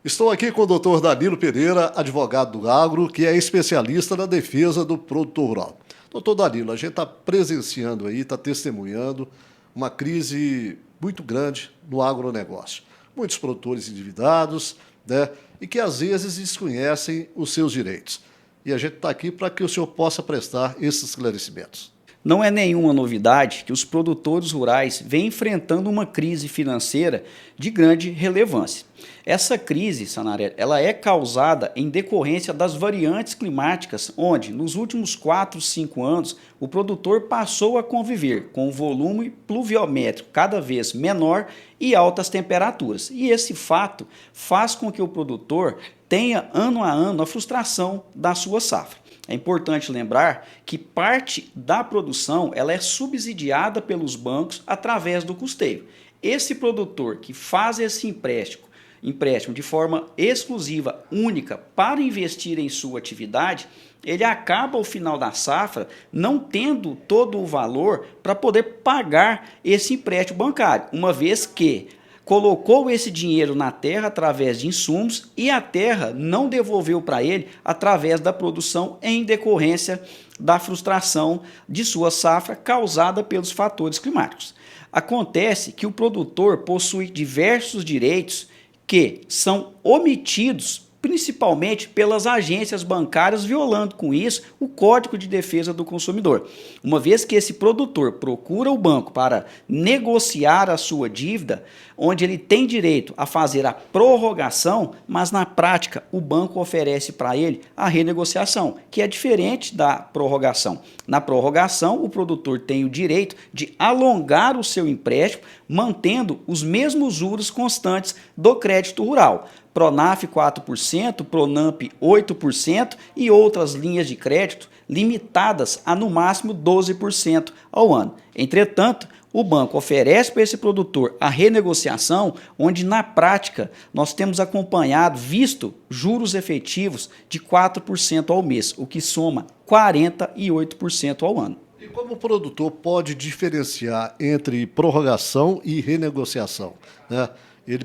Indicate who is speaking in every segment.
Speaker 1: Estou aqui com o doutor Danilo Pereira, advogado do agro, que é especialista na defesa do produtor rural. Doutor Danilo, a gente está presenciando aí, está testemunhando uma crise muito grande no agronegócio. Muitos produtores endividados, né, e que às vezes desconhecem os seus direitos. E a gente está aqui para que o senhor possa prestar esses esclarecimentos.
Speaker 2: Não é nenhuma novidade que os produtores rurais vêm enfrentando uma crise financeira de grande relevância. Essa crise, Sanaré, ela é causada em decorrência das variantes climáticas, onde, nos últimos 4, 5 anos, o produtor passou a conviver com um volume pluviométrico cada vez menor e altas temperaturas. E esse fato faz com que o produtor tenha, ano a ano, a frustração da sua safra. É importante lembrar que parte da produção ela é subsidiada pelos bancos através do custeio. Esse produtor que faz esse empréstimo de forma exclusiva, única, para investir em sua atividade, ele acaba ao final da safra não tendo todo o valor para poder pagar esse empréstimo bancário, uma vez que colocou esse dinheiro na terra através de insumos e a terra não devolveu para ele através da produção em decorrência da frustração de sua safra causada pelos fatores climáticos. Acontece que o produtor possui diversos direitos que são omitidos principalmente pelas agências bancárias, violando com isso o Código de Defesa do Consumidor. Uma vez que esse produtor procura o banco para negociar a sua dívida, onde ele tem direito a fazer a prorrogação, mas na prática o banco oferece para ele a renegociação, que é diferente da prorrogação. Na prorrogação, o produtor tem o direito de alongar o seu empréstimo, mantendo os mesmos juros constantes do crédito rural. Pronaf 4%, Pronamp 8% e outras linhas de crédito limitadas a no máximo 12% ao ano. Entretanto, o banco oferece para esse produtor a renegociação, onde na prática nós temos acompanhado, visto juros efetivos de 4% ao mês, o que soma 48% ao ano.
Speaker 1: E como o produtor pode diferenciar entre prorrogação e renegociação, né? Ele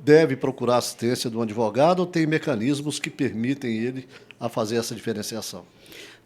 Speaker 1: deve procurar assistência de um advogado ou tem mecanismos que permitem ele a fazer essa diferenciação?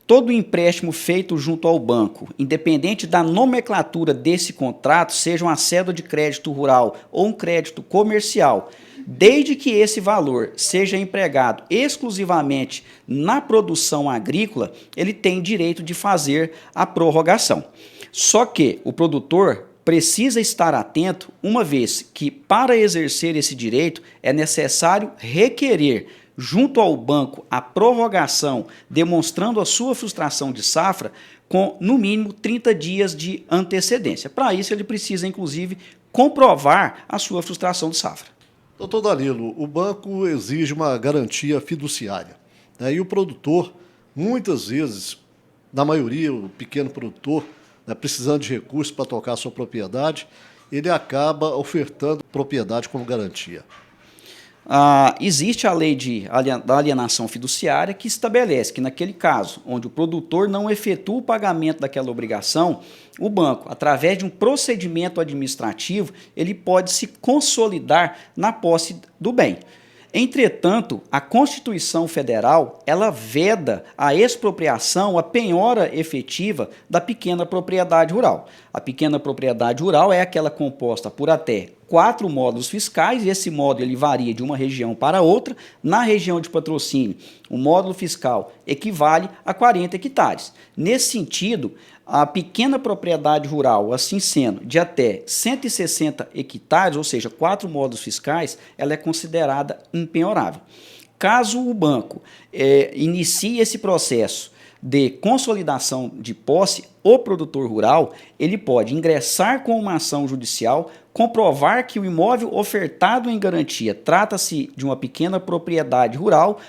Speaker 2: Todo empréstimo feito junto ao banco, independente da nomenclatura desse contrato, seja uma cédula de crédito rural ou um crédito comercial, desde que esse valor seja empregado exclusivamente na produção agrícola, ele tem direito de fazer a prorrogação. Só que o produtor precisa estar atento, uma vez que, para exercer esse direito, é necessário requerer junto ao banco a prorrogação, demonstrando a sua frustração de safra com, no mínimo, 30 dias de antecedência. Para isso, ele precisa, inclusive, comprovar a sua frustração de safra.
Speaker 1: Doutor Danilo, o banco exige uma garantia fiduciária, né? E o produtor, muitas vezes, na maioria, o pequeno produtor, né, precisando de recursos para tocar a sua propriedade, ele acaba ofertando propriedade como garantia.
Speaker 2: Existe a lei da alienação fiduciária que estabelece que, naquele caso, onde o produtor não efetua o pagamento daquela obrigação, o banco, através de um procedimento administrativo, ele pode se consolidar na posse do bem. Entretanto, a Constituição Federal, ela veda a expropriação, a penhora efetiva da pequena propriedade rural. A pequena propriedade rural é aquela composta por até 4 módulos fiscais, e esse módulo ele varia de uma região para outra. Na região de patrocínio, o módulo fiscal equivale a 40 hectares. Nesse sentido, a pequena propriedade rural, assim sendo, de até 160 hectares, ou seja, 4 módulos fiscais, ela é considerada impenhorável. Caso o banco inicie esse processo de consolidação de posse, o produtor rural ele pode ingressar com uma ação judicial, comprovar que o imóvel ofertado em garantia trata-se de uma pequena propriedade rural,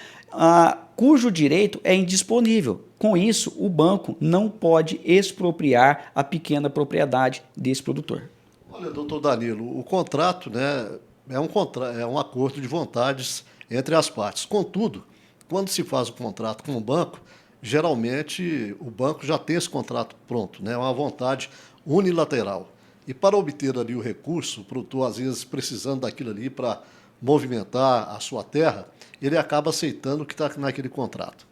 Speaker 2: cujo direito é indisponível. Com isso, o banco não pode expropriar a pequena propriedade desse produtor.
Speaker 1: Olha, doutor Danilo, o contrato, né, é um acordo de vontades entre as partes. Contudo, quando se faz o contrato com o banco, geralmente o banco já tem esse contrato pronto, né, é uma vontade unilateral. E para obter ali o recurso, o produtor, às vezes, precisando daquilo ali para movimentar a sua terra, ele acaba aceitando o que está naquele contrato.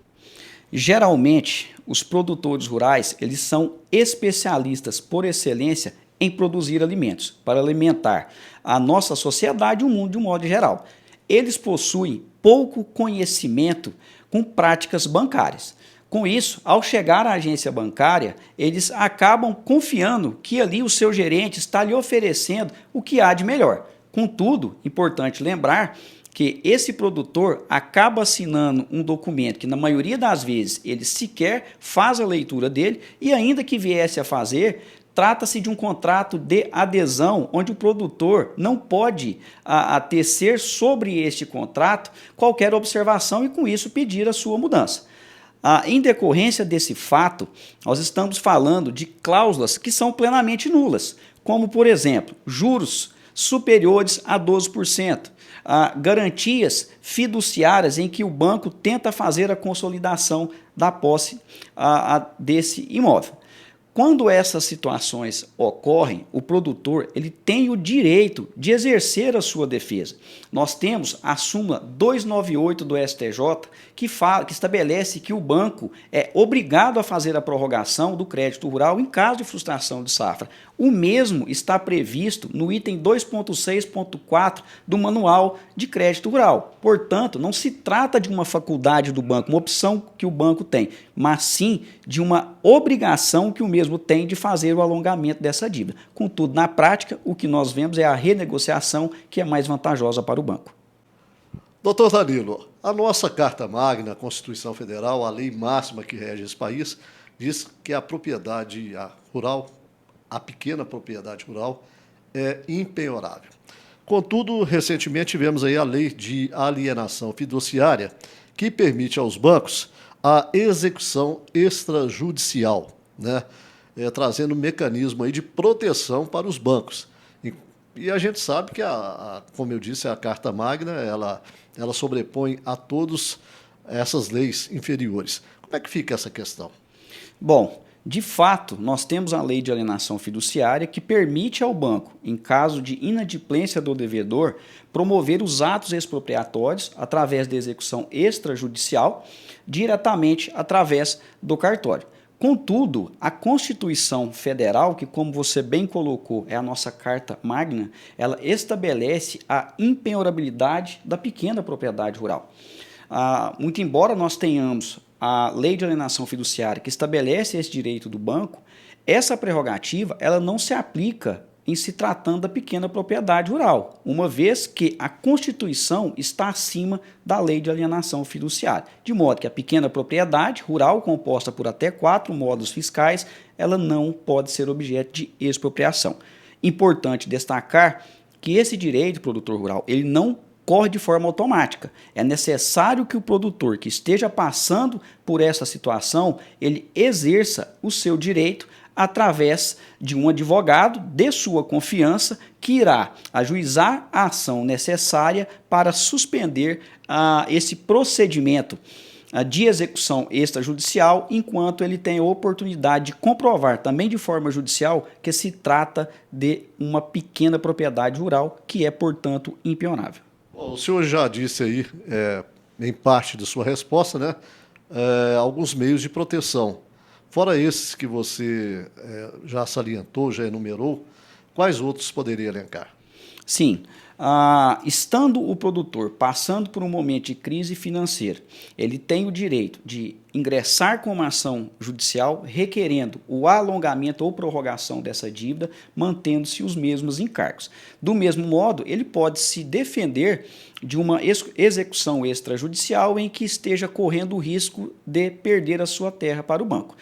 Speaker 2: Geralmente, os produtores rurais, eles são especialistas por excelência em produzir alimentos, para alimentar a nossa sociedade e o mundo de um modo geral. Eles possuem pouco conhecimento com práticas bancárias. Com isso, ao chegar à agência bancária, eles acabam confiando que ali o seu gerente está lhe oferecendo o que há de melhor. Contudo, importante lembrar que esse produtor acaba assinando um documento que, na maioria das vezes, ele sequer faz a leitura dele e, ainda que viesse a fazer, trata-se de um contrato de adesão, onde o produtor não pode tecer sobre este contrato qualquer observação e, com isso, pedir a sua mudança. Em decorrência desse fato, nós estamos falando de cláusulas que são plenamente nulas, como, por exemplo, juros superiores a 12%, garantias fiduciárias em que o banco tenta fazer a consolidação da posse desse imóvel. Quando essas situações ocorrem, o produtor ele tem o direito de exercer a sua defesa. Nós temos a súmula 298 do STJ que estabelece que o banco é obrigado a fazer a prorrogação do crédito rural em caso de frustração de safra. O mesmo está previsto no item 2.6.4 do Manual de Crédito Rural. Portanto, não se trata de uma faculdade do banco, uma opção que o banco tem, mas sim de uma obrigação que o mesmo tem de fazer o alongamento dessa dívida. Contudo, na prática, o que nós vemos é a renegociação que é mais vantajosa para o banco.
Speaker 1: Doutor Danilo, a nossa Carta Magna, a Constituição Federal, a lei máxima que rege esse país, diz que a propriedade rural, a pequena propriedade rural, é impenhorável. Contudo, recentemente tivemos aí a lei de alienação fiduciária, que permite aos bancos a execução extrajudicial, né? Trazendo um mecanismo aí de proteção para os bancos. E a gente sabe que, como eu disse, a Carta Magna, ela sobrepõe a todas essas leis inferiores. Como é que fica essa questão?
Speaker 2: Bom, de fato, nós temos a lei de alienação fiduciária que permite ao banco, em caso de inadimplência do devedor, promover os atos expropriatórios através da execução extrajudicial, diretamente através do cartório. Contudo, a Constituição Federal, que como você bem colocou, é a nossa Carta Magna, ela estabelece a impenhorabilidade da pequena propriedade rural. Muito embora nós tenhamos a lei de alienação fiduciária que estabelece esse direito do banco, essa prerrogativa ela não se aplica em se tratando da pequena propriedade rural, uma vez que a Constituição está acima da lei de alienação fiduciária, de modo que a pequena propriedade rural, composta por até 4 módulos fiscais, ela não pode ser objeto de expropriação. Importante destacar que esse direito do produtor rural, ele não corre de forma automática. É necessário que o produtor que esteja passando por essa situação, ele exerça o seu direito através de um advogado de sua confiança que irá ajuizar a ação necessária para suspender esse procedimento de execução extrajudicial, enquanto ele tem a oportunidade de comprovar também de forma judicial que se trata de uma pequena propriedade rural que é, portanto, impenhorável.
Speaker 1: Bom, o senhor já disse aí, em parte de sua resposta, né, alguns meios de proteção. Fora esses que você já salientou, já enumerou, quais outros poderia elencar?
Speaker 2: Sim. Estando o produtor passando por um momento de crise financeira, ele tem o direito de ingressar com uma ação judicial requerendo o alongamento ou prorrogação dessa dívida, mantendo-se os mesmos encargos. Do mesmo modo, ele pode se defender de uma execução extrajudicial em que esteja correndo o risco de perder a sua terra para o banco.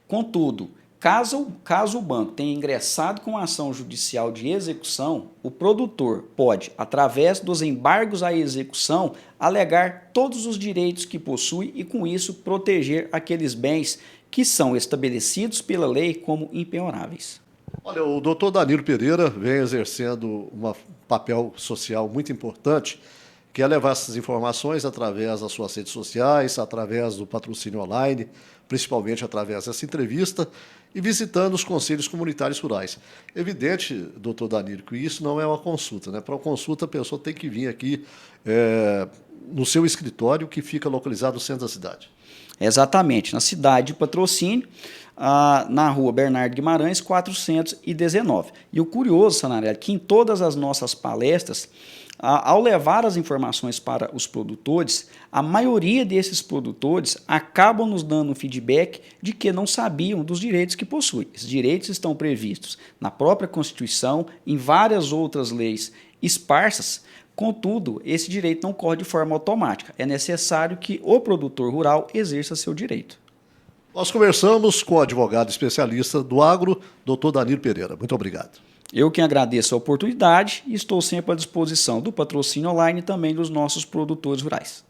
Speaker 2: Contudo, caso o banco tenha ingressado com a ação judicial de execução, o produtor pode, através dos embargos à execução, alegar todos os direitos que possui e, com isso, proteger aqueles bens que são estabelecidos pela lei como impenhoráveis.
Speaker 1: Olha, o doutor Danilo Pereira vem exercendo um papel social muito importante, que é levar essas informações através das suas redes sociais, através do patrocínio online, principalmente através dessa entrevista, e visitando os conselhos comunitários rurais. Evidente, doutor Danilo, que isso não é uma consulta, né? Para uma consulta, a pessoa tem que vir aqui no seu escritório, que fica localizado no centro da cidade.
Speaker 2: Exatamente, na cidade de Patrocínio, na rua Bernardo Guimarães, 419. E o curioso, Sanarelli, é que em todas as nossas palestras, ao levar as informações para os produtores, a maioria desses produtores acabam nos dando um feedback de que não sabiam dos direitos que possuem. Esses direitos estão previstos na própria Constituição, em várias outras leis esparsas. Contudo, esse direito não corre de forma automática. É necessário que o produtor rural exerça seu direito.
Speaker 1: Nós conversamos com o advogado especialista do agro, doutor Danilo Pereira. Muito obrigado.
Speaker 2: Eu que agradeço a oportunidade e estou sempre à disposição do Patrocínio Online e também dos nossos produtores rurais.